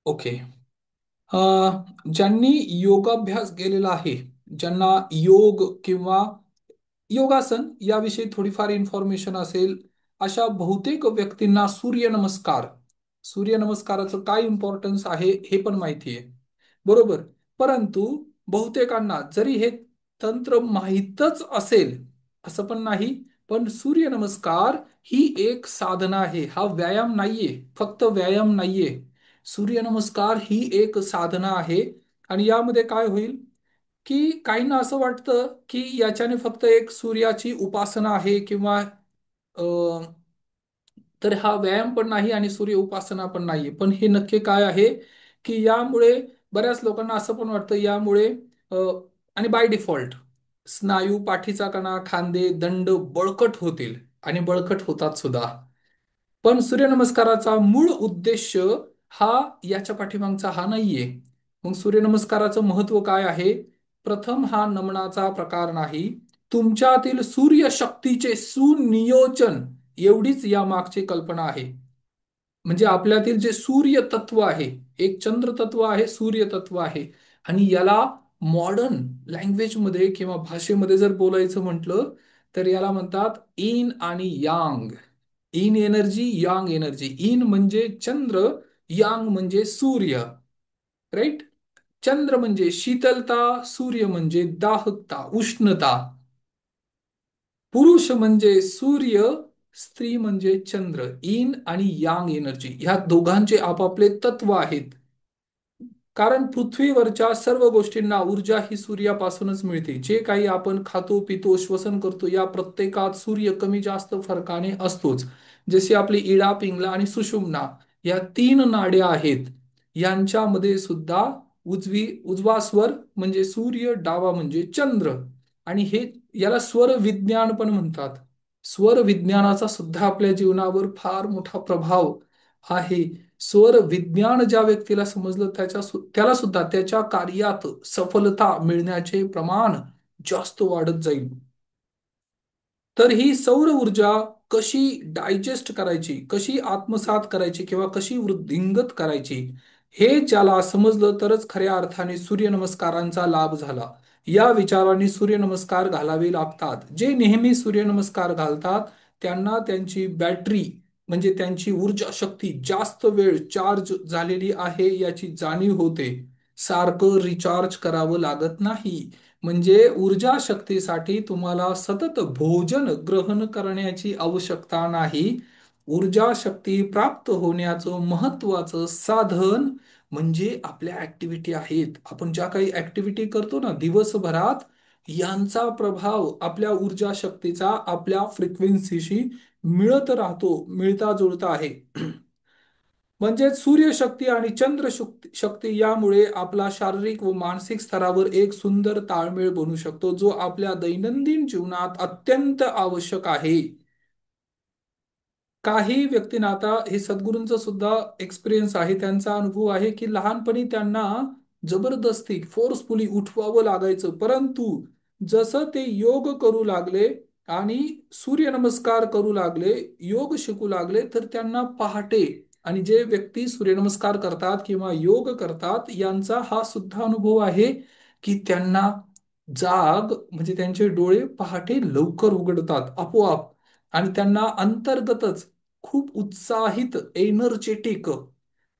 Okay. अ, ज्यांनी योगाभ्यास केलेला आहे, ज्यांना योग किंवा योगासन याविषयी थोडीफार इन्फॉर्मेशन असेल, अशा बहुतेक व्यक्तींना सूर्यनमस्काराचं काय इम्पॉर्टन्स आहे हे पण माहिती आहे. बरोबर. परंतु बहुतेकांना जरी हे तंत्र माहीतच असेल असं पण नाही, पण सूर्यनमस्कार ही एक साधना आहे, हा व्यायाम नाहीये, फक्त व्यायाम नाहीये. सूर्यनमस्कार ही एक साधना आहे. आणि यामध्ये काय होईल की काहींना असं वाटतं की याच्याने फक्त एक सूर्याची उपासना आहे किंवा अ, तर हा व्यायाम पण नाही आणि सूर्य उपासना पण नाही, पण हे नक्की काय आहे की यामुळे बऱ्याच लोकांना असं पण वाटतं यामुळे अ, आणि बाय डिफॉल्ट स्नायू, पाठीचा कणा, खांदे, दंड बळकट होतील आणि बळकट होतात सुद्धा. पण सूर्यनमस्काराचा मूळ उद्देश हा याच्या पाठीमागचा हा नाहीये. मग सूर्यनमस्काराचं महत्व काय आहे? प्रथम, हा नमनाचा प्रकार नाही, तुमच्यातील सूर्यशक्तीचे सुनियोजन एवढीच या मागची कल्पना आहे. म्हणजे आपल्यातील जे सूर्य तत्व आहे, एक चंद्र तत्व आहे, सूर्य तत्व आहे, आणि याला मॉडर्न लँग्वेजमध्ये किंवा भाषेमध्ये जर बोलायचं म्हटलं तर याला म्हणतात इन आणि Yang. In energy, Yang energy. In म्हणजे चंद्र, यांग म्हणजे सूर्य. राईट. चंद्र म्हणजे शीतलता, सूर्य म्हणजे दाहकता, उष्णता. पुरुष म्हणजे सूर्य, स्त्री म्हणजे चंद्र. इन आणि यांग एनर्जी ह्या दोघांचे आपापले तत्व आहेत. कारण पृथ्वीवरच्या सर्व गोष्टींना ऊर्जा ही सूर्यापासूनच मिळते. जे काही आपण खातो, पितो, श्वसन करतो, या प्रत्येकात सूर्य कमी जास्त फरकाने असतोच. जसे आपली इडा, पिंगला आणि सुषुम्ना या तीन नाड्या आहेत, यांच्यामध्ये सुद्धा उजवा स्वर म्हणजे सूर्य, डावा म्हणजे चंद्र. आणि हे याला स्वर विज्ञान पण म्हणतात. स्वर विज्ञानाचा सुद्धा आपल्या जीवनावर फार मोठा प्रभाव आहे. स्वर विज्ञान ज्या व्यक्तीला समजलं त्याला सुद्धा त्याच्या कार्यात सफलता मिळण्याचे प्रमाण जास्त वाढत जाईल. तर ही सौर ऊर्जा कशी डायजेस्ट करायची, कशी आत्मसात करायची किंवा कशी वृद्धिंगत करायची, हे ज्याला समजलं तरच खऱ्या अर्थाने सूर्यनमस्कारांचा लाभ झाला. या विचाराने सूर्यनमस्कार घालावे लागतात. जे नेहमी सूर्यनमस्कार घालतात त्यांना त्यांची बॅटरी म्हणजे त्यांची ऊर्जा शक्ती जास्त वेळ चार्ज झालेली आहे याची जाणीव होते. सारखं रिचार्ज करावं लागत नाही. म्हणजे ऊर्जा शक्तीसाठी तुम्हाला सतत भोजन ग्रहण करण्याची आवश्यकता नाही. ऊर्जा शक्ती प्राप्त होण्याचं महत्वाचं साधन म्हणजे आपल्या ऍक्टिव्हिटी आहेत. आपण ज्या काही ऍक्टिव्हिटी करतो ना दिवसभरात, यांचा प्रभाव आपल्या ऊर्जा शक्तीचा आपल्या फ्रिक्वेन्सीशी मिळत राहतो, मिळता जुळता आहे. म्हणजे सूर्यशक्ती आणि चंद्र शक्ती यामुळे आपला शारीरिक व मानसिक स्तरावर एक सुंदर ताळमेळ बनू शकतो, जो आपल्या दैनंदिन जीवनात अत्यंत आवश्यक आहे. काही व्यक्तींना आता हे सद्गुरूंचा सुद्धा एक्सपिरियन्स आहे, त्यांचा अनुभव आहे की लहानपणी त्यांना जबरदस्ती फोर्सफुली उठवावं लागायचं, परंतु जसं ते योग करू लागले आणि सूर्यनमस्कार करू लागले, योग शिकू लागले, तर त्यांना पहाटे, आणि जे व्यक्ती सूर्यनमस्कार करतात किंवा योग करतात यांचा हा सुद्धा अनुभव आहे की त्यांना जाग म्हणजे त्यांचे डोळे पहाटे लवकर उघडतात आपोआप, आणि त्यांना अंतर्गतच खूप उत्साहित, एनर्जेटिक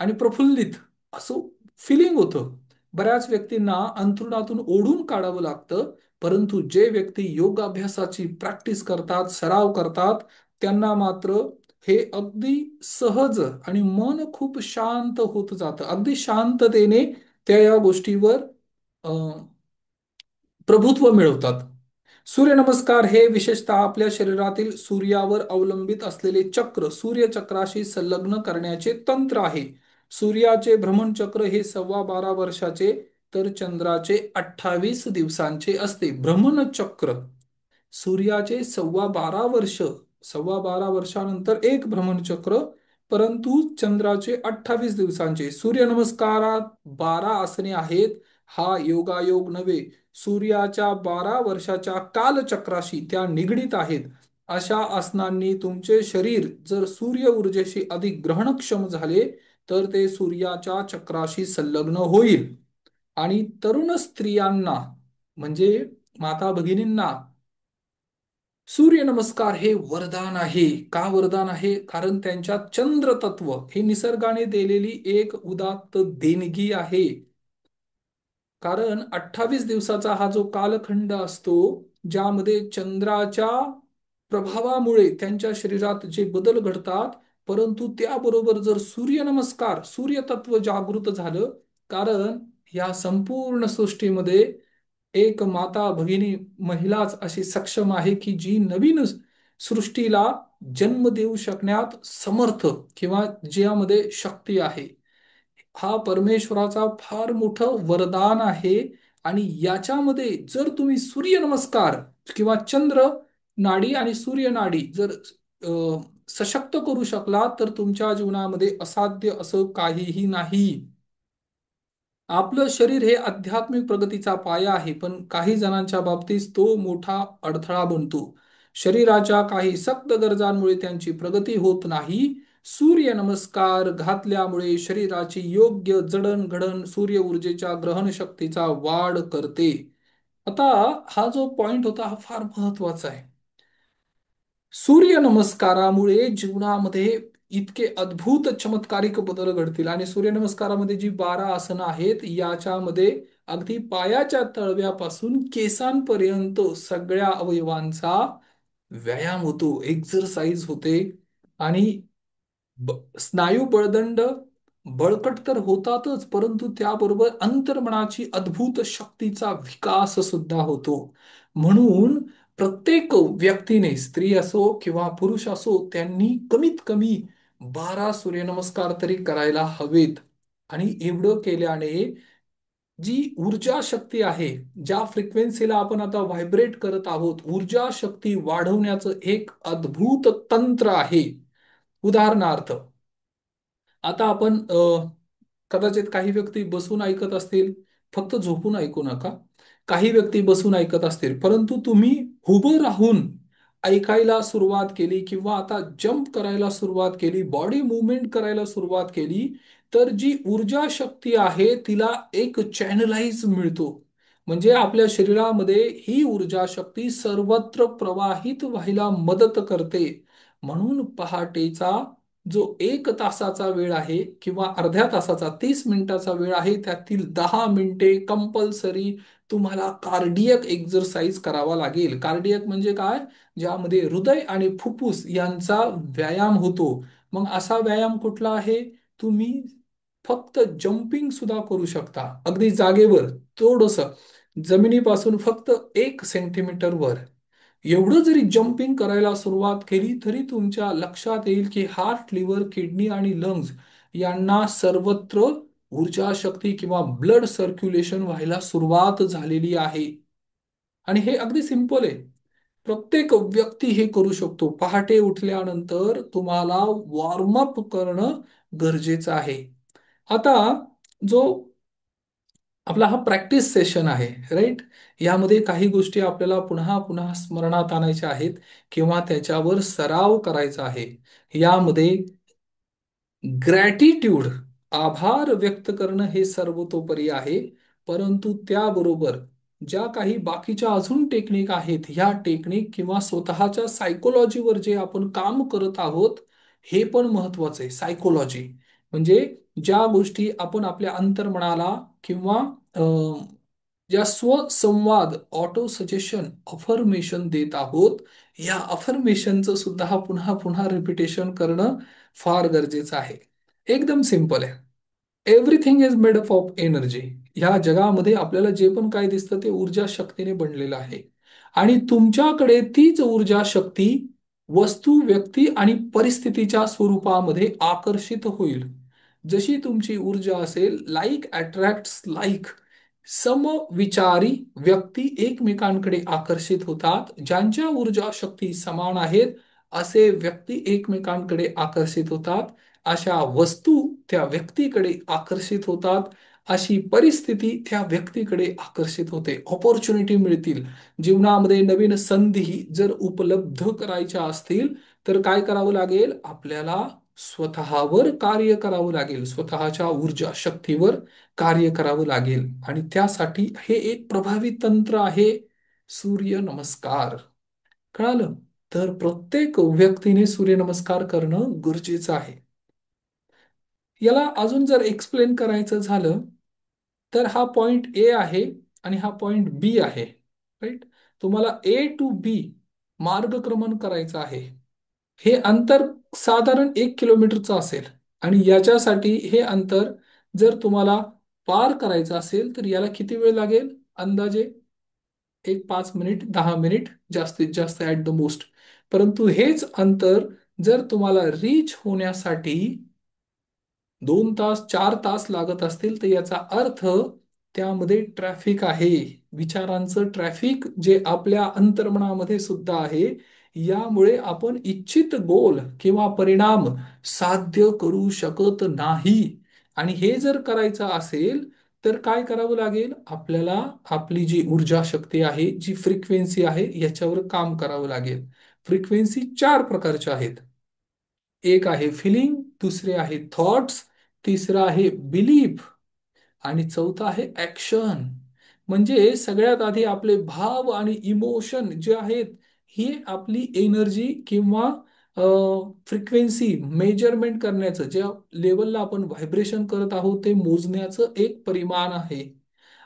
आणि प्रफुल्लित असं फिलिंग होतं. बऱ्याच व्यक्तींना अंथरुणातून ओढून काढावं लागतं, परंतु जे व्यक्ती योगाभ्यासाची प्रॅक्टिस करतात, सराव करतात, त्यांना मात्र हे अगदी सहज आणि मन खूप शांत होत जातं. अगदी शांततेने त्या या गोष्टीवर प्रभुत्व मिळवतात. सूर्यनमस्कार हे विशेषतः आपल्या शरीरातील सूर्यावर अवलंबित असलेले चक्र, सूर्यचक्राशी संलग्न करण्याचे तंत्र आहे. सूर्याचे भ्रमणचक्र हे 12.25 वर्षाचे, तर चंद्राचे 28 दिवसांचे असते. भ्रमणचक्र सूर्याचे 12.25 वर्ष, 12.25 वर्षानंतर एक भ्रमणचक्र, परंतु चंद्राचे 28 दिवसांचे. सूर्यनमस्कारात 12 आसने आहेत. हा योगायोग नव्हे, सूर्याच्या 12 वर्षाच्या कालचक्राशी त्या निगडीत आहेत. अशा आसनांनी तुमचे शरीर जर सूर्य ऊर्जेशी अधिक ग्रहणक्षम झाले तर ते सूर्याच्या चक्राशी संलग्न होईल. आणि तरुण स्त्रियांना म्हणजे माता भगिनींना सूर्य नमस्कार हे वरदान आहे. का वरदान आहे? कारण त्यांच्यात चंद्र तत्व हे निसर्गाने दिलेली एक उदात्त देणगी आहे. कारण 28 दिवसाचा हा जो कालखंड असतो, ज्यामध्ये चंद्राच्या प्रभावामुळे त्यांच्या शरीरात जे बदल घडतात, परंतु त्याबरोबर जर सूर्यनमस्कार, सूर्यतत्व जागृत झालं, कारण या संपूर्ण सृष्टीमध्ये एक माता भगिनी महिलाच अशी सक्षम आहे की जी नवीन सृष्टीला जन्म देऊ शकण्यात समर्थ किंवा ज्यामध्ये शक्ती आहे. हा परमेश्वराचा फार मोठं वरदान आहे. आणि याच्यामध्ये जर तुम्ही सूर्य नमस्कार किंवा चंद्र नाडी आणि सूर्य नाडी जर सशक्त करू शकला, तर तुमच्या जीवनामध्ये असाध्य असं काहीही नाही. आपलं शरीर हे आध्यात्मिक प्रगतीचा पाया आहे, पण काही जणांच्या बाबतीत तो मोठा अडथळा बनतो. शरीराच्या काही सक्त गरजांमुळे त्यांची प्रगती होत नाही. सूर्य नमस्कार घातल्यामुळे शरीराची योग्य जडणघडण सूर्य ऊर्जेच्या ग्रहण शक्तीचा वाढ करते. आता हा जो पॉइंट होता हा फार महत्वाचा आहे. सूर्य नमस्कारामुळे जीवनामध्ये इतके अद्भुत चमत्कारिक बदल घडतील. आणि सूर्यनमस्कारामध्ये जी 12 आसनं आहेत, याच्यामध्ये अगदी पायाच्या तळव्यापासून केसांपर्यंत सगळ्या अवयवांचा व्यायाम होतो, एक्सरसाइज होते. आणि स्नायू बळदंड बळकट तर होतातच, परंतु त्याबरोबर अंतर्मनाची अद्भुत शक्तीचा विकास सुद्धा होतो. म्हणून प्रत्येक व्यक्तीने, स्त्री असो किंवा पुरुष असो, त्यांनी कमीत कमी 12 सूर्यनमस्कार तरी करायला हवेत. आणि एवढं केल्याने जी ऊर्जा शक्ती आहे, ज्या फ्रिक्वेन्सीला आपण आता व्हायब्रेट करत आहोत, ऊर्जा शक्ती वाढवण्याचं एक अद्भुत तंत्र आहे. उदाहरणार्थ, आता आपण कदाचित काही व्यक्ती बसून ऐकत असतील. फक्त झोपून ऐकू नका. काही व्यक्ती बसून ऐकत असतील, परंतु तुम्ही उभं राहून ऐकायला सुरुवात केली किंवा आता जंप करायला सुरुवात केली, बॉडी मुवमेंट करायला सुरुवात केली, तर जी ऊर्जा शक्ती आहे तिला एक चॅनलाइज मिळतो. म्हणजे आपल्या शरीरामध्ये ही ऊर्जा शक्ती सर्वत्र प्रवाहित व्हायला मदत करते. म्हणून पहाटेचा जो 1 तासाचा वेळ आहे किंवा अर्ध्या तासाचा 30 मिनिटाचा वेळ आहे, त्यातील 10 मिनिटे कंपल्सरी तुम्हाला कार्डियक एक्सरसाइज करावा लागेल. कार्डियक म्हणजे काय? ज्यामध्ये हृदय आणि फुफ्फुस यांचा व्यायाम होतो. मग असा व्यायाम कुठला आहे? तुम्ही फक्त जम्पिंग सुद्धा करू शकता, अगदी जागेवर थोडस, जमिनीपासून फक्त 1 सेंटीमीटर वर. एवढं जरी जम्पिंग करायला सुरुवात केली, तरी तुमच्या लक्षात येईल की हार्ट, लिव्हर, किडनी आणि लंग्स यांना सर्वत्र ऊर्जा शक्ती किंवा ब्लड सर्क्युलेशन व्हायला सुरुवात झालेली आहे. आणि हे अगदी सिंपल आहे. प्रत्येक व्यक्ती हे करू शकतो. पहाटे उठल्यानंतर तुम्हाला वॉर्मअप करणं गरजेचं आहे. आता जो आपला हा प्रॅक्टिस सेशन आहे, राईट, यामध्ये काही गोष्टी आपल्याला पुन्हा पुन्हा स्मरणात आणायच्या आहेत किंवा त्याच्यावर सराव करायचा आहे. यामध्ये ग्रॅटिट्यूड, आभार व्यक्त करणं हे सर्वतोपरी आहे. परंतु त्याबरोबर ज्या काही बाकीच्या अजून टेक्निक आहेत, ह्या टेक्निक किंवा स्वतःच्या सायकोलॉजीवर जे आपण काम करत आहोत, हे पण महत्वाचं आहे. सायकोलॉजी म्हणजे ज्या गोष्टी आपण आपल्या अंतर्मनाला किंवा ज्या स्वसंवाद, ऑटो सजेशन, अफर्मेशन देत आहोत, या अफर्मेशनचं सुद्धा पुन्हा पुन्हा रिपिटेशन करणं फार गरजेचं आहे. एकदम सिंपल आहे. Everything is made up of energy. ह्या जगामध्ये आपल्याला जे पण काय दिसतं ते ऊर्जा शक्तीने बनलेलं आहे. आणि तुमच्याकडे तीच ऊर्जा शक्ती वस्तू, व्यक्ती आणि परिस्थितीच्या स्वरूपामध्ये आकर्षित होईल. जशी तुमची ऊर्जा असेल, लाईक अट्रॅक्ट्स लाईक. समविचारी व्यक्ती एकमेकांकडे आकर्षित होतात. ज्यांच्या ऊर्जा शक्ती समान आहेत, असे व्यक्ती एकमेकांकडे आकर्षित होतात. अशा वस्तू त्या व्यक्तीकडे आकर्षित होतात. अशी परिस्थिती त्या व्यक्तीकडे आकर्षित होते. ऑपॉर्च्युनिटी मिळतील. जीवनामध्ये नवीन संधी जर उपलब्ध करायच्या असतील, तर काय करावं लागेल? आपल्याला स्वतःवर कार्य करावं लागेल, स्वतःच्या ऊर्जा शक्तीवर कार्य करावं लागेल. आणि त्यासाठी हे एक प्रभावी तंत्र आहे, सूर्य नमस्कार. कळालं? तर प्रत्येक व्यक्तीने सूर्यनमस्कार करणं गरजेचं आहे. याला अजून जर एक्सप्लेन करायचं झालं, तर हा पॉइंट ए आहे आणि हा पॉइंट बी आहे. राईट? तुम्हाला ए टू बी मार्गक्रमण करायचं आहे. हे अंतर साधारण 1 किलोमीटरचं असेल आणि याच्यासाठी हे अंतर जर तुम्हाला पार करायचं असेल तर याला किती वेळ लागेल? अंदाजे एक 5 मिनिट, 10 मिनिट जास्तीत जास्त ऍट द मोस्ट. परंतु हेच अंतर जर तुम्हाला रीच होण्यासाठी 2 तास, 4 तास लागत असतील, तर याचा अर्थ त्यामध्ये ट्रॅफिक आहे. विचारांचं ट्रॅफिक जे आपल्या अंतर्मनामध्ये सुद्धा आहे. यामुळे आपण इच्छित गोल किंवा परिणाम साध्य करू शकत नाही. आणि हे जर करायचं असेल तर काय करावं लागेल? आपल्याला आपली जी ऊर्जा शक्ती आहे, जी फ्रिक्वेन्सी आहे, याच्यावर काम करावं लागेल. फ्रिक्वेन्सी 4 प्रकारच्या आहेत. एक आहे फिलिंग, दुसरे आहे थॉट्स, तिसरं आहे बिलीफ आणि चौथं आहे ऍक्शन. म्हणजे सगळ्यात आधी आपले भाव आणि इमोशन जे आहेत, ही आपली एनर्जी किंवा फ्रिक्वेन्सी मेजरमेंट करण्याचं, ज्या लेवलला आपण व्हायब्रेशन करत आहोत ते मोजण्याचं एक परिमाण आहे.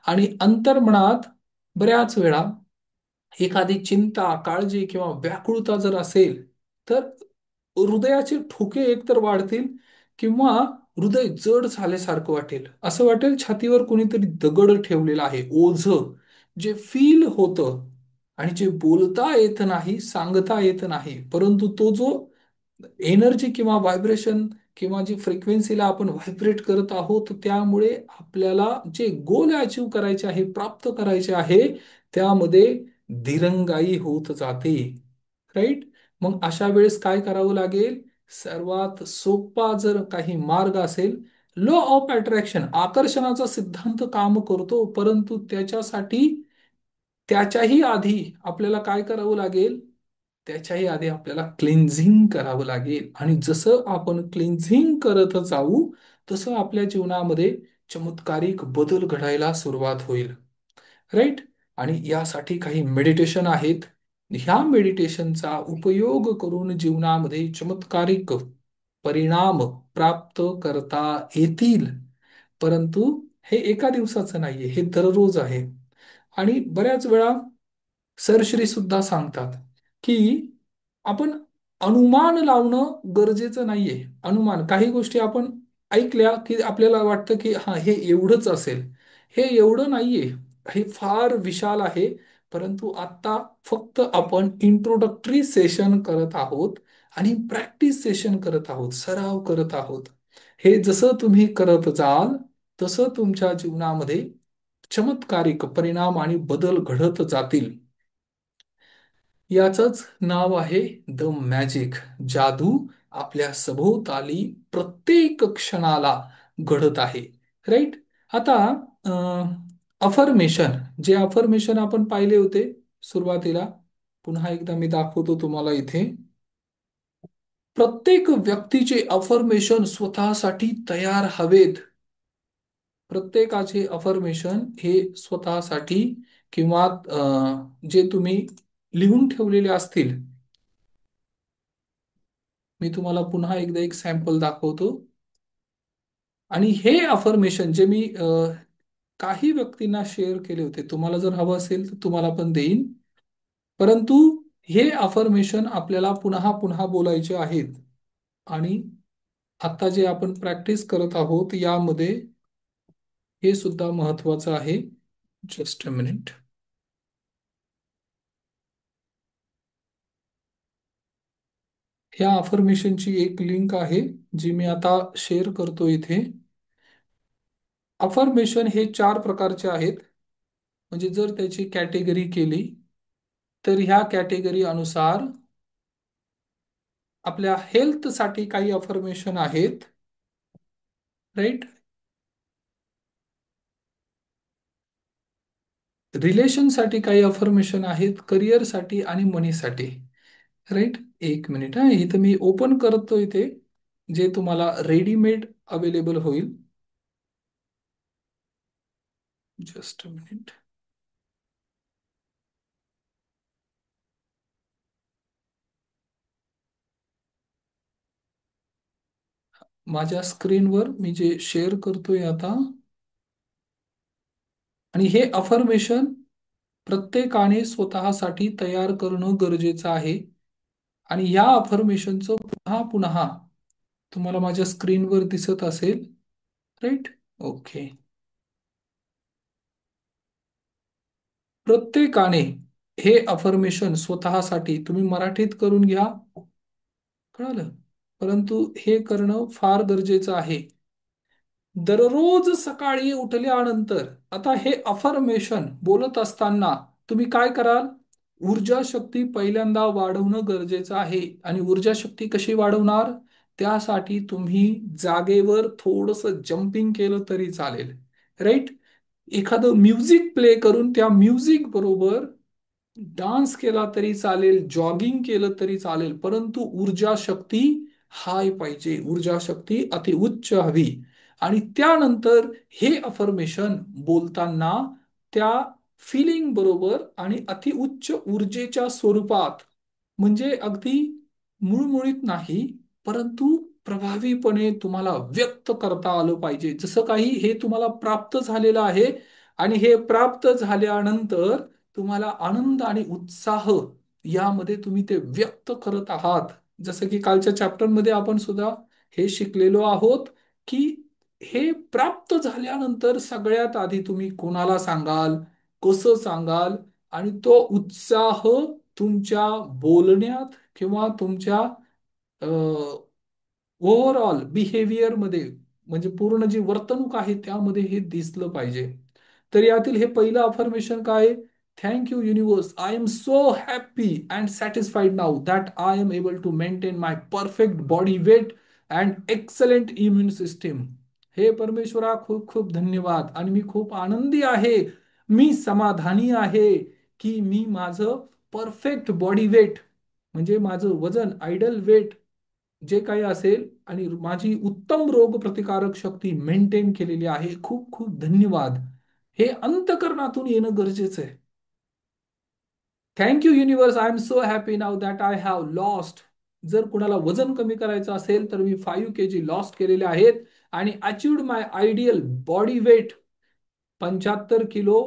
आणि अंतर्मनात बऱ्याच वेळा एखादी चिंता, काळजी किंवा व्याकुळता जर असेल, तर हृदयाचे ठोके एकतर वाढतील किंवा हृदय जड झाल्यासारखं वाटेल. असं वाटेल छातीवर कोणीतरी दगड ठेवलेला आहे, ओझं. जे फील होतं आणि जे बोलता येत नाही, सांगता येत नाही, परंतु तो जो एनर्जी किंवा व्हायब्रेशन किंवा जी फ्रिक्वेन्सीला आपण व्हायब्रेट करत आहोत, त्यामुळे आपल्याला जे गोल अचीव करायचे आहे, प्राप्त करायचे आहे, त्यामध्ये दिरंगाई होत जाते. राईट? मग अशा वेळेस काय करावं लागेल? सर्वात सोपा जर काही मार्ग असेल, लॉ ऑफ अट्रॅक्शन, आकर्षणाचा सिद्धांत काम करतो, परंतु त्याच्यासाठी त्याच्याही आधी आपल्याला काय करावं लागेल? त्याच्याही आधी आपल्याला क्लिन्झिंग करावं लागेल. आणि जसं आपण क्लिन्झिंग करत जाऊ, तसं आपल्या जीवनामध्ये चमत्कारिक बदल घडायला सुरुवात होईल. राईट? आणि यासाठी काही मेडिटेशन आहेत. ह्या मेडिटेशनचा उपयोग करून जीवनामध्ये चमत्कारिक परिणाम प्राप्त करता येतील. परंतु हे एका दिवसाचं नाहीये, हे दररोज आहे. आणि बऱ्याच वेळा सरश्री सुद्धा सांगतात की आपण अनुमान लावणं गरजेचं नाहीये. अनुमान, काही गोष्टी आपण ऐकल्या की आपल्याला वाटतं की हा, हे एवढंच असेल. हे एवढं नाहीये, हे फार विशाल आहे. परंतु आता फक्त आपण इंट्रोडक्टरी सेशन करत आहोत आणि प्रॅक्टिस सेशन करत आहोत, सराव करत आहोत. हे जसं तुम्ही करत जाल तसं तुमच्या जीवनामध्ये चमत्कारिक परिणाम आणि बदल घडत जातील. याचंच नाव आहे द मॅजिक. जादू आपल्या सभोवताली प्रत्येक क्षणाला घडत आहे. राईट? आता अफर्मेशन, जे अफर्मेशन आपण पाहिले होते सुरुवातीला, पुन्हा एकदा मी दाखवतो तुम्हाला इथे. प्रत्येक व्यक्तीचे अफर्मेशन स्वतःसाठी तयार हवेत. प्रत्येकाचे अफर्मेशन हे स्वतःसाठी किंवा जे तुम्ही लिहून ठेवलेले असतील. मी तुम्हाला पुन्हा एकदा एक सॅम्पल दाखवतो. आणि हे अफर्मेशन जे मी काही व्यक्तींना शेअर केले होते, तुम्हाला जर हवं असेल तर तुम्हाला पण देईन. परंतु हे अफर्मेशन आपल्याला पुन्हा पुन्हा बोलायचे आहेत. आणि आता जे आपण प्रॅक्टिस करत आहोत यामध्ये हे सुद्धा महत्वाचं आहे. Just a minute. ह्या अफर्मेशनची एक लिंक आहे जी मी आता शेअर करतो इथे. अफर्मेशन हे 4 प्रकारचे आहेत. म्हणजे जर त्याची कॅटेगरी केली तर ह्या कॅटेगरी अनुसार आपल्या हेल्थसाठी काही अफर्मेशन आहेत. राईट? रिलेशनसाठी काही अफर्मेशन आहेत, करिअरसाठी आणि मनीसाठी. राईट? एक मिनिट हा, इथं मी ओपन करतो इथे. जे तुम्हाला रेडीमेड अवेलेबल होईल. Just a minute. माझ्या स्क्रीनवर मी जे शेअर करतोय आता, आणि हे अफर्मेशन प्रत्येकाने स्वतःसाठी तयार करणं गरजेचं आहे. आणि या अफर्मेशनचं पुन्हा पुन्हा तुम्हाला माझ्या स्क्रीनवर दिसत असेल, राईट? ओके. प्रत्येकाने हे अफर्मेशन स्वतःसाठी तुम्ही मराठीत करून घ्या, कळालं? परंतु हे करणं फार गरजेचं आहे. दररोज सकाळी उठल्यानंतर, आता हे अफर्मेशन बोलत असताना तुम्ही काय कराल? ऊर्जा शक्ती पहिल्यांदा वाढवणं गरजेचं आहे. आणि ऊर्जा शक्ती कशी वाढवणार? त्यासाठी तुम्ही जागेवर थोडस जम्पिंग केलं तरी चालेल, राईट? एखादं म्युझिक प्ले करून त्या म्युझिक बरोबर डान्स केला तरी चालेल, जॉगिंग केलं तरी चालेल, परंतु ऊर्जा शक्ती हाय पाहिजे, ऊर्जा शक्ती अति उच्च हवी. आणि त्यानंतर हे अफर्मेशन बोलताना त्या फिलिंग बरोबर आणि अति उच्च ऊर्जेच्या स्वरूपात, म्हणजे अगदी मुळमुळीत नाही, परंतु प्रभावीपणे तुम्हाला व्यक्त करता आलं पाहिजे, जसं काही हे तुम्हाला प्राप्त झालेलं आहे. आणि हे प्राप्त झाल्यानंतर तुम्हाला आनंद आणि उत्साह यामध्ये तुम्ही ते व्यक्त करत आहात. जसं की कालच्या चॅप्टरमध्ये आपण सुद्धा हे शिकलेलो आहोत, की हे प्राप्त झाल्यानंतर सगळ्यात आधी तुम्ही कोणाला सांगाल, कसं सांगाल, आणि तो उत्साह तुमच्या बोलण्यात किंवा तुमच्या ओव्हरऑल बिहेवियर मध्ये, म्हणजे पूर्ण जी वर्तणूक आहे त्यामध्ये हे दिसलं पाहिजे. तर यातील हे पहिलं अफर्मेशन काय? Thank you universe, I am so happy and satisfied now that I am able to maintain my perfect body weight and excellent immune system. हे परमेश्वरा, खूप खूप धन्यवाद, आणि मी खूप आनंदी आहे, मी समाधानी आहे, की मी माझं परफेक्ट बॉडी वेट, म्हणजे माझं वजन, आयडल वेट जे काही असेल, आणि माझी उत्तम रोग प्रतिकारक शक्ती मेंटेन केलेली आहे. खूप खूप धन्यवाद. हे अंतःकरणातून येणं गरजेचं आहे. Thank you universe, I am so happy now that I have lost. जर कुणाला वजन कमी करायचं असेल तर मी 5 kg लॉस्ट केलेले आहेत, आणि अचिव्ड माय आयडियल बॉडी वेट 75 किलो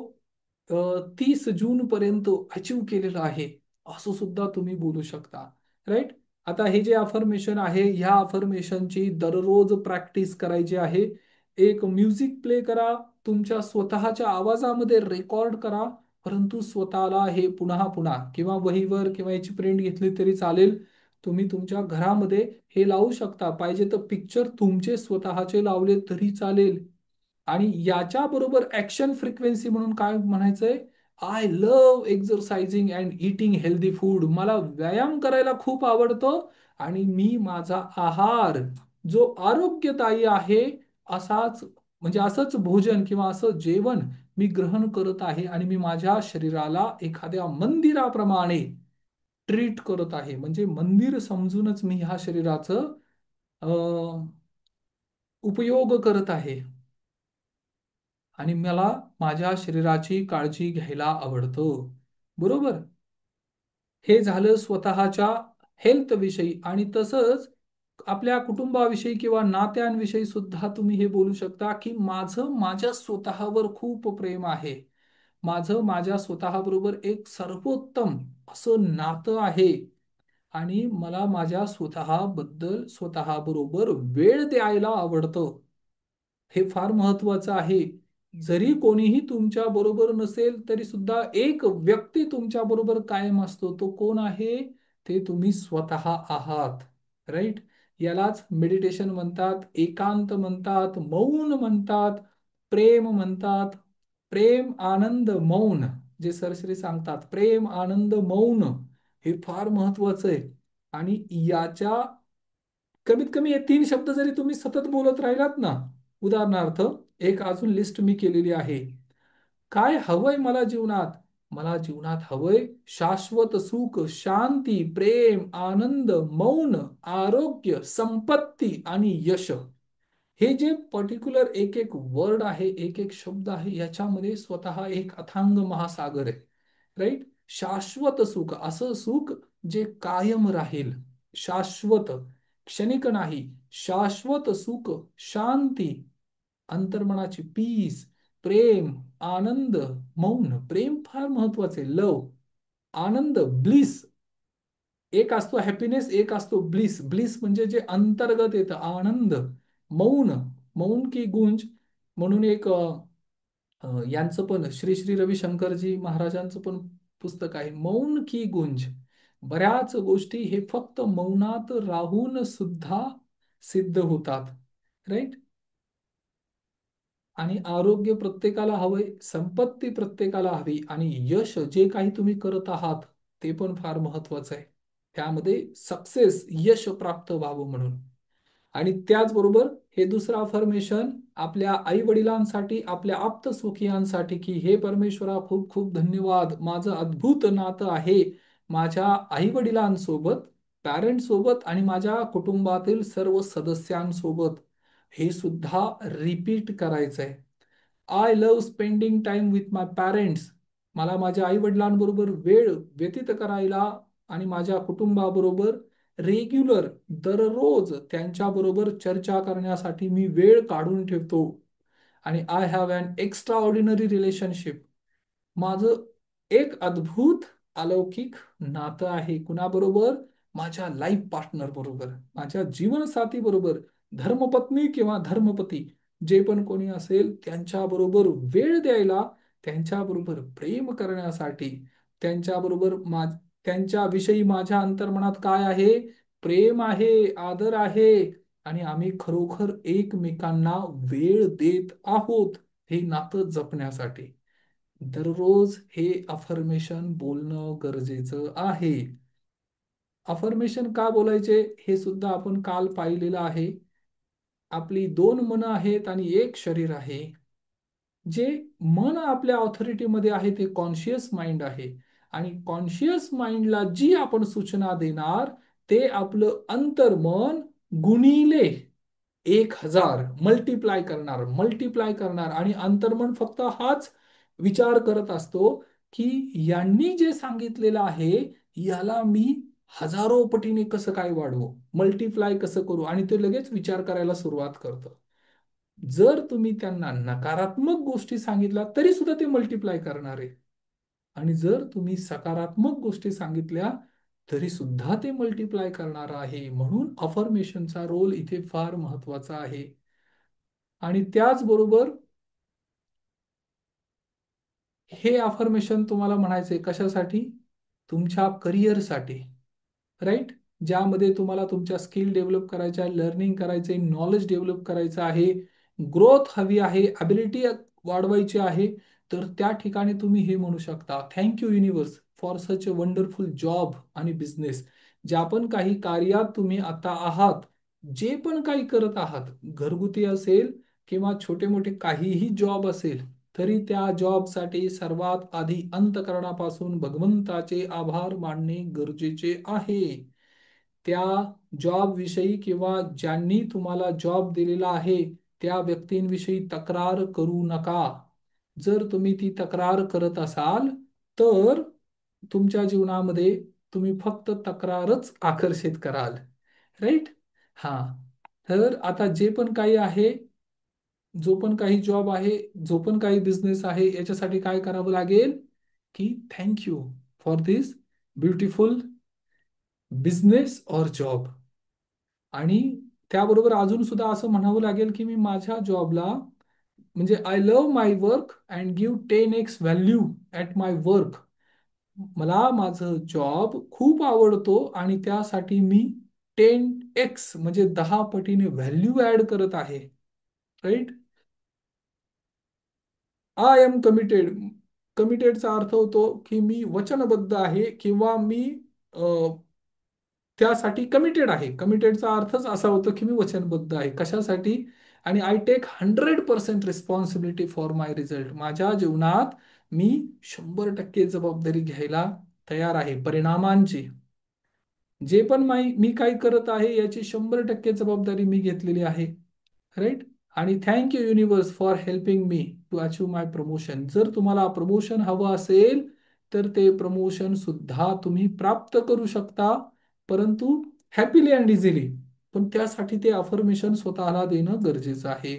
30 जून पर्यंत अचीव केलेलं आहे, असं सुद्धा तुम्ही बोलू शकता, राईट? आता हे जे अफर्मेशन आहे, ह्या अफर्मेशनची दररोज प्रॅक्टिस करायची आहे. एक म्युझिक प्ले करा, तुमच्या स्वतःच्या आवाजामध्ये रेकॉर्ड करा, परंतु स्वतःला हे पुन्हा पुन्हा, किंवा वहीवर किंवा याची प्रिंट घेतली तरी चालेल, तुम्ही तुमच्या घरामध्ये हे लावू शकता, पाहिजे तर पिक्चर तुमचे स्वतःचे लावले तरी चालेल. आणि याच्या बरोबर ऍक्शन फ्रिक्वेन्सी म्हणून काय म्हणायचंय? I love exercising and eating healthy food. मला व्यायाम करायला खूप आवडतं, आणि मी माझा आहार जो आरोग्यदायी आहे, असाच, म्हणजे असंच भोजन किंवा असं जेवण मी ग्रहण करत आहे, आणि मी माझ्या शरीराला एखाद्या मंदिराप्रमाणे ट्रीट करत आहे, म्हणजे मंदिर समजूनच मी ह्या शरीराचं उपयोग करत आहे. आणि मला माझ्या शरीराची काळजी घ्यायला आवडतं, बरोबर? हे झालं स्वतःच्या हेल्थ विषयी. आणि तसंच आपल्या कुटुंबाविषयी किंवा नात्यांविषयी सुद्धा तुम्ही हे बोलू शकता, की माझं माझ्या स्वतःवर खूप प्रेम आहे, माझं माझ्या स्वतःबरोबर एक सर्वोत्तम असं नातं आहे, आणि मला माझ्या स्वतःबद्दल स्वतःबरोबर वेळ द्यायला आवडतं. हे फार महत्वाचं आहे. जरी कोणीही तुमच्या बरोबर नसेल तरी सुद्धा एक व्यक्ती तुमच्या बरोबर कायम असतो, तो कोण आहे? ते तुम्ही स्वतः आहात, राईट? यालाच मेडिटेशन म्हणतात, एकांत म्हणतात, मौन म्हणतात, प्रेम म्हणतात. प्रेम आनंद मौन, जे सरश्री सांगतात, प्रेम आनंद मौन, हे फार महत्वाचं आहे. आणि याच्या कमीत कमी हे 3 शब्द जरी तुम्ही सतत बोलत राहिलात ना, उदाहरणार्थ, एक अजून लिस्ट मी केलेली आहे. काय हवंय मला जीवनात? मला जीवनात हवंय शाश्वत सुख, शांती, प्रेम, आनंद, मौन, आरोग्य, संपत्ती आणि यश. हे जे पर्टिक्युलर एक एक वर्ड आहे, एक एक शब्द आहे, याच्यामध्ये स्वतः एक अथांग महासागर आहे. राईट. शाश्वत सुख, असं सुख जे कायम राहील. शाश्वत, क्षणिक नाही. शाश्वत सुख, शांती, अंतर्मनाची पीस, प्रेम, आनंद, मौन. प्रेम फार महत्वाचे, लव, आनंद, ब्लिस. एक असतो हॅपीनेस, एक असतो ब्लिस. ब्लिस म्हणजे जे अंतर्गत येतं, आनंद. मौन, मौन की गुंज म्हणून एक यांचं पण श्री श्री रविशंकरजी महाराजांचं पण पुस्तक आहे, मौन की गुंज. बऱ्याच गोष्टी हे फक्त मौनात राहून सुद्धा सिद्ध होतात. राईट. आणि आरोग्य प्रत्येकाला हवंय, संपत्ती प्रत्येकाला हवी, आणि यश जे काही तुम्ही करत आहात ते पण फार महत्वाचं आहे. त्यामध्ये सक्सेस, यश प्राप्त व्हावं म्हणून. आणि त्याचबरोबर हे दुसरं अफर्मेशन आपल्या आई वडिलांसाठी, आपल्या आप्तसुखियांसाठी, की हे परमेश्वरा खूप खूप धन्यवाद, माझं अद्भुत नातं आहे माझ्या आई वडिलांसोबत, पॅरेंट सोबत, आणि माझ्या कुटुंबातील सर्व सदस्यांसोबत. हे सुद्धा रिपीट करायचंय. I love spending time with my parents. मला माझ्या आई वडिलांबरोबर वेळ व्यतीत करायला आणि माझ्या कुटुंबाबरोबर रेग्युलर, दररोज त्यांच्याबरोबर चर्चा करण्यासाठी मी वेळ काढून ठेवतो. आणि I have an extraordinary relationship. माझं एक अद्भुत अलौकिक नातं आहे कुणाबरोबर? माझ्या लाईफ पार्टनर बरोबर, माझ्या जीवनसाथी बरोबर. धर्मपत्नी किंवा धर्मपती जे पण कोणी असेल त्यांच्याबरोबर वेळ द्यायला, त्यांच्याबरोबर प्रेम करण्यासाठी, त्यांच्याबरोबर त्यांच्याविषयी माझ्या अंतर्मनात काय आहे? प्रेम आहे, आदर आहे, आणि आम्ही खरोखर एकमेकांना वेळ देत आहोत हे नातं जपण्यासाठी. दररोज हे अफर्मेशन बोलणं गरजेचं आहे. अफर्मेशन का बोलायचे हे सुद्धा आपण काल पाहिलेलं आहे. आपली दोन मनं आहेत आणि एक शरीर आहे. जे मन आपल्या ऑथॉरिटीमध्ये आहे ते कॉन्शियस माइंड आहे. आणि कॉन्शियस माइंडला जी आपण सूचना देणार ते आपलं अंतर्मन गुणिले 1000 मल्टिप्लाय करणार, मल्टिप्लाय करणार. आणि अंतर्मन फक्त हाच विचार करत असतो की यांनी जे सांगितलेलं आहे याला मी हजारो पटीने कसं काय वाढवू, मल्टिप्लाय कसं करू, आणि ते लगेच विचार करायला सुरुवात करतं. जर तुम्ही त्यांना नकारात्मक गोष्टी सांगितल्या तरी सुद्धा ते मल्टिप्लाय करणार आहे. आणि जर तुम्ही सकारात्मक गोष्टी सांगितल्या तरी सुद्धा ते मल्टिप्लाय करणार आहे. म्हणून अफर्मेशनचा रोल इथे फार महत्वाचा आहे. आणि त्याचबरोबर हे अफर्मेशन तुम्हाला म्हणायचंय कशासाठी? तुमच्या करिअरसाठी. राईट. ज्यामध्ये तुम्हाला तुमच्या स्किल डेव्हलप करायच्या आहे, लर्निंग करायचं आहे, नॉलेज डेव्हलप करायचं आहे, ग्रोथ हवी आहे, ॲबिलिटी वाढवायची आहे. तर त्या ठिकाणी तुम्ही हे म्हणू शकता, thank you universe for such a wonderful job आणि बिझनेस. ज्या पण काही कार्यात तुम्ही आता आहात, जे पण काही करत आहात, घरगुती असेल किंवा छोटे मोठे काहीही जॉब असेल, तरी त्या जॉबसाठी सर्वात आधी अंतःकरणापासून भगवंताचे आभार मानणे गरजेचे आहे. त्या जॉब विषयी किंवा ज्यांनी तुम्हाला जॉब दिलेला आहे त्या व्यक्तींविषयी तक्रार करू नका. जर तुम्ही ती तक्रार करत असाल तर तुमच्या जीवनामध्ये तुम्ही फक्त तक्रारच आकर्षित कराल. राईट. हा. तर आता जे पण काही आहे, जो पण काही जॉब आहे, जो पण काही बिझनेस आहे, याच्यासाठी काय करावं लागेल की thank you for this beautiful business और जॉब. आणि त्याबरोबर अजून सुद्धा असं म्हणावं लागेल की मी माझ्या जॉबला, म्हणजे I love my work and give 10x value at my work. मला माझं जॉब खूप आवडतो आणि त्यासाठी मी 10x म्हणजे 10 पटीने व्हॅल्यू ऍड करत आहे. राईट. I am committed. कमिटेडचा अर्थ होतो की मी वचनबद्ध आहे किंवा मी त्यासाठी कमिटेड आहे. कमिटेडचा अर्थच असा होतो की मी वचनबद्ध आहे कशासाठी. आणि I take 100% responsibility for my result. माझ्या जीवनात मी 100% जबाबदारी घ्यायला तयार आहे परिणामांची. जे पण मी काय करत आहे याची 100% जबाबदारी मी घेतलेली आहे. राईट. आणि thank you universe for helping me to achieve my promotion. जर तुम्हाला प्रमोशन हवं असेल तर ते प्रमोशन सुद्धा तुम्ही प्राप्त करू शकता, परंतु हॅपीली अँड इझिली. पण त्यासाठी ते अफर्मेशन स्वतःला देणं गरजेचं आहे.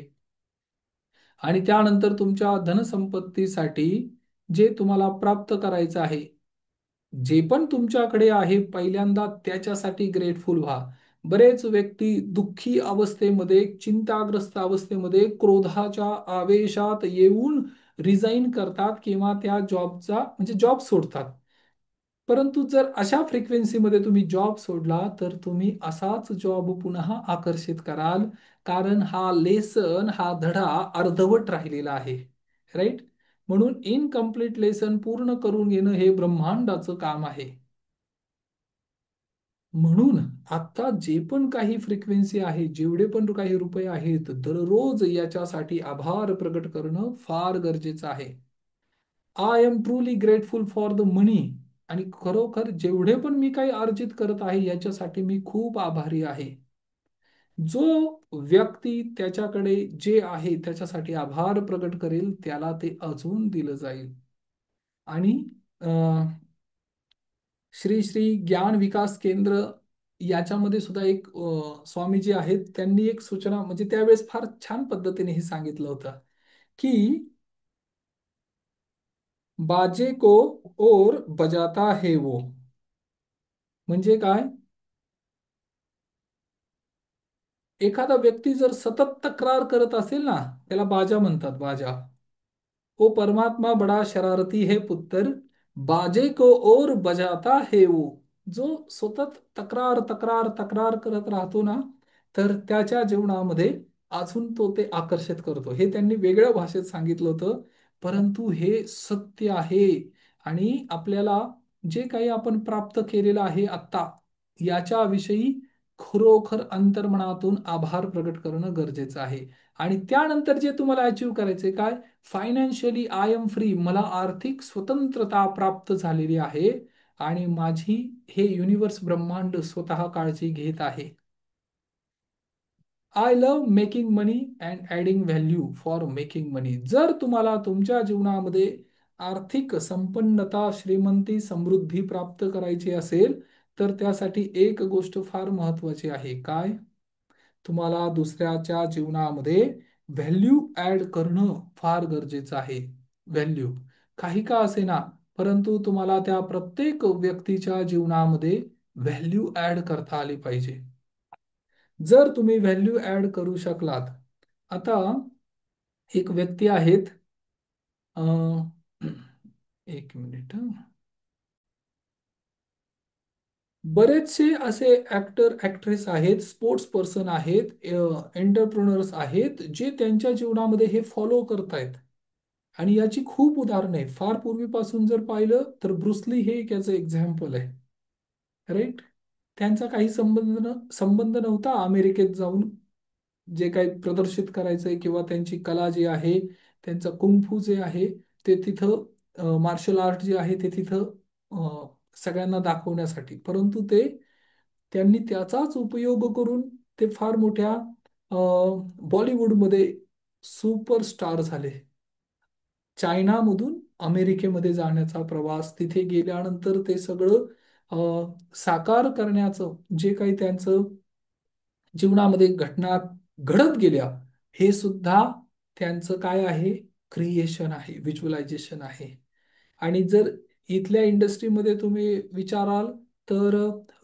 आणि त्यानंतर तुमच्या धनसंपत्तीसाठी जे तुम्हाला प्राप्त करायचं आहे, जे पण तुमच्याकडे आहे पहिल्यांदा त्याच्यासाठी ग्रेटफुल व्हा. बरेच व्यक्ती दुःखी अवस्थेमध्ये, चिंताग्रस्त अवस्थेमध्ये, क्रोधाच्या आवेशात येऊन रिझाईन करतात किंवा त्या जॉबचा म्हणजे जॉब सोडतात. परंतु जर अशा फ्रिक्वेन्सीमध्ये तुम्ही जॉब सोडला तर तुम्ही असाच जॉब पुन्हा आकर्षित कराल, कारण हा लेसन, हा धडा अर्धवट राहिलेला आहे. राईट. म्हणून इनकम्प्लीट लेसन पूर्ण करून घेणं हे ब्रह्मांडाचं काम आहे. म्हणून आता जे पण काही फ्रिक्वेन्सी आहे, जेवढे पण काही रुपये आहेत, दररोज याच्यासाठी आभार प्रकट करणं फार गरजेचं आहे. I am truly grateful for the money. आणि खरोखर जेवढे पण मी काही अर्जित करत आहे याच्यासाठी मी खूप आभारी आहे. जो व्यक्ती त्याच्याकडे जे आहे त्याच्यासाठी आभार प्रकट करेल त्याला ते अजून दिलं जाईल. आणि श्री श्री ज्ञान विकास केंद्र याच्यामध्ये सुद्धा एक स्वामीजी आहेत, त्यांनी एक सूचना म्हणजे त्यावेळेस फार छान पद्धतीने हे सांगितलं होतं की बाजे को और बजाता है वो. म्हणजे काय? एखादा व्यक्ती जर सतत तक्रार करत असेल ना, त्याला बाजा म्हणतात, बाजा. वो परमात्मा बड़ा शरारती है पुत्र, बाजे को और बजाता है वो. जो सतत तक्रार तक्रार तक्रार करत राहतो ना, तर त्याच्या जीवनामध्ये अजून तो ते आकर्षित करतो. हे त्यांनी वेगळ्या भाषेत सांगितलं होतं, परंतु हे सत्य आहे. आणि आपल्याला जे काही आपण प्राप्त केलेलं आहे आत्ता, याच्याविषयी खरोखर अंतर्मनातून आभार प्रकट करणं गरजेचं आहे. आणि त्यानंतर जे तुम्हाला अचीव करायचे काय? Financially I am free. मला आर्थिक स्वतंत्रता प्राप्त झालेली आहे आणि माझी हे युनिवर्स ब्रह्मांड स्वतः काळजी घेत आहे. I love making money and adding value for making money. जर तुम्हाला तुमच्या जीवनामध्ये आर्थिक संपन्नता, श्रीमंती, समृद्धी प्राप्त करायची असेल तर त्यासाठी एक गोष्ट फार महत्वाची आहे. काय? तुम्हाला दुसऱ्याच्या जीवनामध्ये व्हॅल्यू ऍड करणं फार गरजेचं आहे. व्हॅल्यू काही का असेना, परंतु तुम्हाला त्या प्रत्येक व्यक्तीच्या जीवनामध्ये व्हॅल्यू ऍड करता आली पाहिजे. जर तुम्ही व्हॅल्यू ऍड करू शकलात. आता एक व्यक्ती आहेत, अं, एक मिनिट हं. बरेचसे असे ऍक्टर ऍक्ट्रेस आहेत, स्पोर्ट्स पर्सन आहेत, एंटरप्रेनर्स आहेत, जे त्यांच्या जीवनामध्ये हे फॉलो करतायत. आणि याची खूप उदाहरणं आहेत. फार पूर्वीपासून जर पाहिलं तर ब्रुसली हे एक याचं एक्झाम्पल आहे. राईट. त्यांचा काही संबंध नव्हता अमेरिकेत जाऊन जे काही प्रदर्शित करायचंय किंवा त्यांची कला जी आहे, त्यांचं कुंफू जे आहे ते तिथं, मार्शल आर्ट जे आहे ते तिथं सगळ्यांना दाखवण्यासाठी. परंतु त्यांनी त्याचाच उपयोग करून ते फार मोठ्या बॉलिवूडमध्ये सुपरस्टार झाले. चायनामधून अमेरिकेमध्ये जाण्याचा प्रवास, तिथे गेल्यानंतर ते सगळं साकार करण्याचं जे काही त्यांचं जीवनामध्ये घटना घडत गेल्या, हे सुद्धा त्यांचं काय आहे? क्रिएशन आहे, व्हिज्युअलायझेशन आहे. आणि जर इथल्या इंडस्ट्रीमध्ये तुम्ही विचाराल तर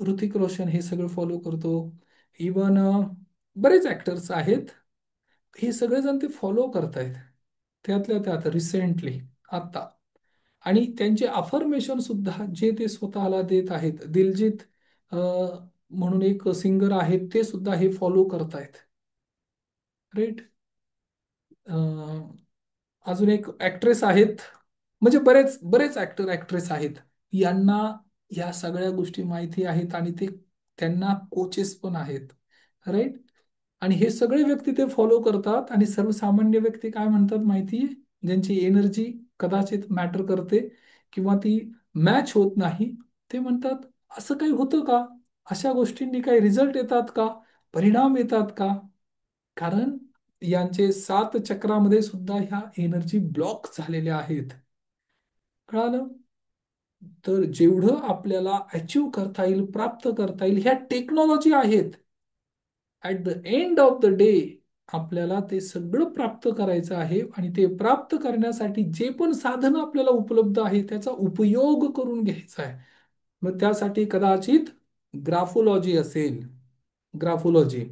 ऋतिक रोशन हे सगळं फॉलो करतो. इवन बरेच ऍक्टर्स आहेत, हे सगळेजण ते फॉलो करतायत. त्यातल्या त्यात रिसेंटली आता. आणि त्यांचे अफर्मेशन सुद्धा जे ते स्वतःला देत आहेत. दिलजित म्हणून एक सिंगर आहेत, ते सुद्धा हे फॉलो करतायत. राईट. अजून एक ऍक्ट्रेस आहेत, म्हणजे बरेच बरेच ऍक्टर ऍक्ट्रेस आहेत, यांना या सगळ्या गोष्टी माहिती आहेत आणि ते त्यांना कोचेस पण आहेत. राईट. आणि हे सगळे व्यक्ती ते फॉलो करतात आणि सर्वसामान्य व्यक्ती काय म्हणतात माहिती? ज्यांची एनर्जी कदाचित मॅटर करते किंवा ती मॅच होत नाही, ते म्हणतात असं काही होतं का? अशा गोष्टींनी काही रिझल्ट येतात का? परिणाम येतात का? कारण यांचे 7 चक्रामध्ये सुद्धा ह्या एनर्जी ब्लॉक झालेल्या आहेत. कळालं? तर जेवढं आपल्याला अचीव करता येईल, प्राप्त करता येईल, ह्या टेक्नॉलॉजी आहेत. At the end of the day आपल्याला ते सगळं प्राप्त करायचं आहे आणि ते प्राप्त करण्यासाठी जे पण साधनं आपल्याला उपलब्ध आहे त्याचा उपयोग करून घ्यायचा आहे. मग त्यासाठी कदाचित ग्राफोलॉजी असेल. ग्राफोलॉजी.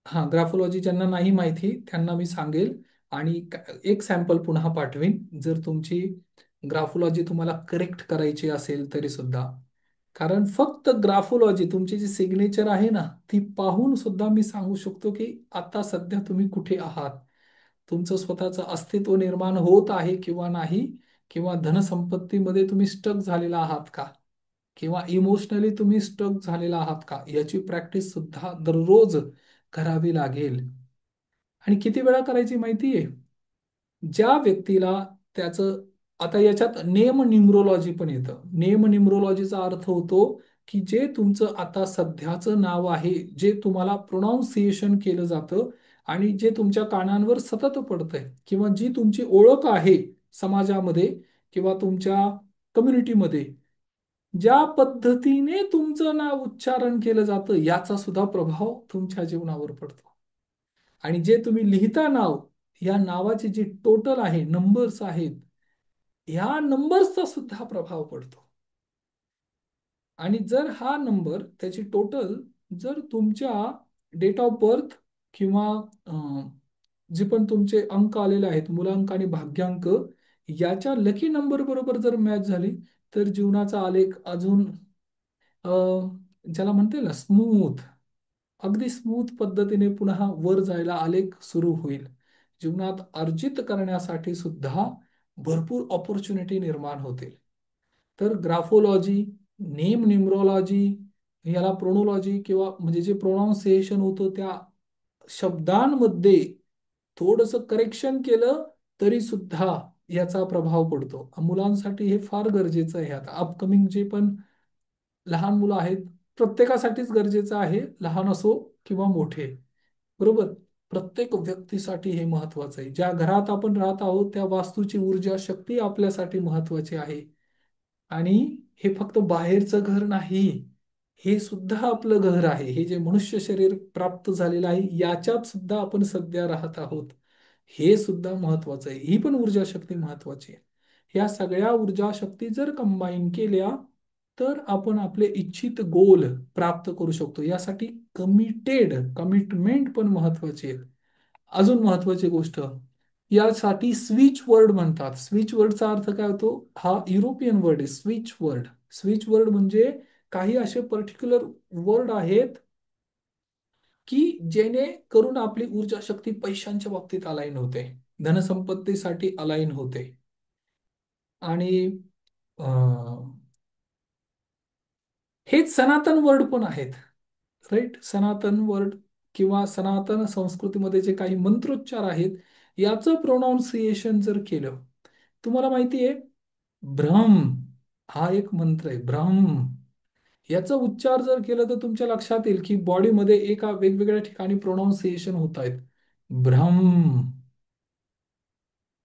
हां, ग्राफोलॉजी ज्यांना नाही माहिती त्यांना मी सांगेल आणि एक सॅम्पल पुन्हा पाठवीन जर तुमची ग्राफोलॉजी तुम्हाला करेक्ट करायची असेल तरी सुद्धा. कारण फक्त ग्राफोलॉजी तुमची जी सिग्नेचर आहे ना ती पाहून सुद्धा मी सांगू शकतो की आता सध्या तुम्ही कुठे आहात, तुमचं स्वतःचं अस्तित्व निर्माण होत आहे किंवा नाही, किंवा धनसंपत्तीमध्ये तुम्ही स्टक झालेला आहात का, किंवा इमोशनली तुम्ही स्टक झालेला आहात का, याची प्रॅक्टिस सुद्धा दररोज करावी लागेल. आणि किती वेळा करायची माहिती आहे? ज्या व्यक्तीला त्याचं, आता याच्यात नेम न्यूमरोलॉजी पण येतं. नेम न्यूमरोलॉजीचा अर्थ होतो की जे तुमचं आता सध्याचं नाव आहे, जे तुम्हाला प्रोनाऊन्सिएशन केलं जातं आणि जे तुमच्या कानांवर सतत पडतंय, किंवा जी तुमची ओळख आहे समाजामध्ये किंवा तुमच्या कम्युनिटीमध्ये, ज्या पद्धतीने तुमचं नाव उच्चारण केलं जातं याचा सुद्धा प्रभाव तुमच्या जीवनावर पडतो. आणि जे तुम्ही लिहिता नाव, या नावाचे जे टोटल आहे, नंबर्स आहेत, ह्या नंबर्सचा सुद्धा प्रभाव पडतो. आणि जर हा नंबर त्याची टोटल जर तुमच्या डेट ऑफ बर्थ किंवा जे पण तुमचे अंक आलेले आहेत, मूलांक आणि भाग्यांक, याच्या लकी नंबर बरोबर जर मॅच झाली तर जीवनाचा आलेख अजून अ, ज्याला म्हणते ना स्मूथ, अगदी स्मूथ पद्धतीने पुन्हा वर जायला आलेख सुरू होईल. जीवनात अर्जित करण्यासाठी सुद्धा भरपूर ऑपॉर्च्युनिटी निर्माण होतील. तर ग्राफोलॉजी, नेम न्यूमरोलॉजी, याला प्रोनोलॉजी किंवा म्हणजे जे प्रोनाऊन्सिएशन होतं त्या शब्दांमध्ये थोडंसं करेक्शन केलं तरी सुद्धा याचा प्रभाव पडतो. मुलांसाठी हे फार गरजेचं आहे. आता अपकमिंग जे पण लहान मुलं आहेत, प्रत्येकासाठीच गरजेचं आहे, लहान असो किंवा मोठे. बरोबर? प्रत्येक व्यक्तीसाठी हे महत्वाचं आहे. ज्या घरात आपण राहत आहोत त्या वास्तूची ऊर्जा शक्ती आपल्यासाठी महत्वाची आहे. आणि हे फक्त बाहेरचं घर नाही, हे सुद्धा आपलं घर आहे. हे जे मनुष्य शरीर प्राप्त झालेलं आहे याच्यात सुद्धा आपण सध्या राहत आहोत, हे सुद्धा महत्वाचं आहे. ही पण ऊर्जा शक्ती महत्वाची आहे. या सगळ्या ऊर्जा शक्ती जर कंबाईन केल्या तर आपण आपले इच्छित गोल प्राप्त करू शकतो. यासाठी कमिटमेंट पण महत्वाची आहे. अजून महत्वाची गोष्ट, यासाठी स्विच वर्ड म्हणतात. स्विच वर्डचा अर्थ काय होतो? हा युरोपियन वर्ड आहे स्विच वर्ड. स्विच वर्ड म्हणजे काही असे पर्टिक्युलर वर्ड आहेत की जेणे करून आपली ऊर्जा शक्ती पैशांच्या बाबतीत अलाईन होते, धनसंपत्तीसाठी अलाईन होते. आणि हेच सनातन वर्ड पण आहेत. राईट? सनातन वर्ड किंवा सनातन संस्कृतीमध्ये जे काही मंत्रोच्चार आहेत याचं प्रोनाऊन्सिएशन जर केलं, तुम्हाला माहिती आहे भ्रम हा एक मंत्र आहे. भ्रम याचा उच्चार जर केलं तर तुमच्या लक्षात येईल की बॉडीमध्ये एका वेगवेगळ्या ठिकाणी प्रोनाऊन्सिएशन होत आहेत. भ्रम,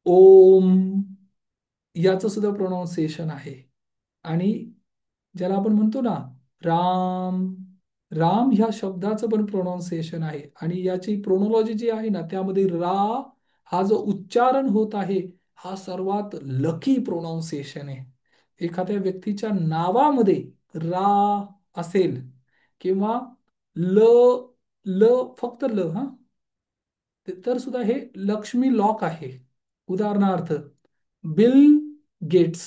ओम, याचं सुद्धा प्रोनाऊन्सिएशन आहे. आणि ज्याला आपण म्हणतो ना राम, राम ह्या शब्दाचं पण प्रोनाऊन्सिएशन आहे. आणि याची प्रोनोलॉजी जी आहे ना त्यामध्ये रा हा जो उच्चारण होत आहे हा सर्वात लकी प्रोनाऊन्सिएशन आहे. एखाद्या व्यक्तीच्या नावामध्ये रा असेल किंवा ल, ल, फक्त ल, हा, तर सुद्धा हे लक्ष्मी लॉक आहे. उदाहरणार्थ बिल गेट्स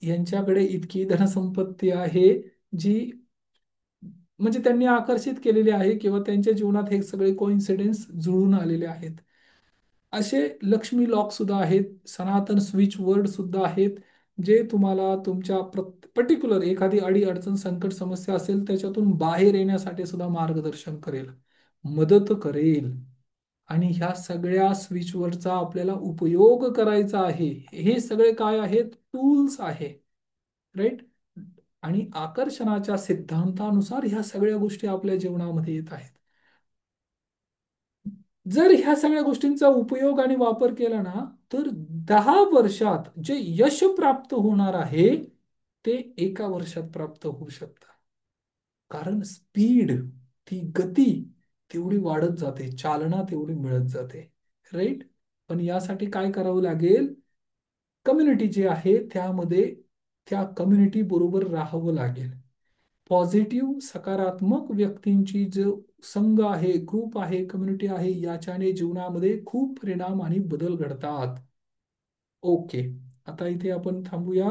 यांच्याकडे इतकी धनसंपत्ती आहे जी म्हणजे त्यांनी आकर्षित केलेली आहे किंवा त्यांच्या जीवनात हे सगळे कोइन्सिडेन्स जुळून आलेले आहेत. असे लक्ष्मी लॉक सुद्धा आहेत. सनातन स्विच वर्ड सुद्धा आहेत जे तुम्हाला तुमच्या पर्टिक्युलर एखादी अडी अडचण संकट समस्या असेल त्याच्यातून बाहेर येण्यासाठी सुद्धा मार्गदर्शन करेल, मदत करेल. आणि ह्या सगळ्या स्विचवरचा आपल्याला उपयोग करायचा आहे. हे सगळे काय आहेत? टूल्स आहे. राईट. आणि आकर्षणाच्या सिद्धांतानुसार ह्या सगळ्या गोष्टी आपल्या जीवनामध्ये येत आहेत. जर ह्या सगळ्या गोष्टींचा उपयोग आणि वापर केला ना, तर 10 वर्षात जे यश प्राप्त होणार आहे ते 1 वर्षात प्राप्त होऊ शकतं. कारण स्पीड, ती गती तेवढी वाढत जाते, चालना तेवढी मिळत जाते. राईट. पण यासाठी काय करावं लागेल? कम्युनिटी जी आहे त्यामध्ये त्या कम्युनिटी बरोबर राहावं लागेल. पॉझिटिव्ह सकारात्मक व्यक्तींची जो संघ आहे, ग्रुप आहे, कम्युनिटी आहे, याच्याने जीवनामध्ये खूप परिणाम आणि बदल घडतात. ओके. आता इथे आपण थांबूया.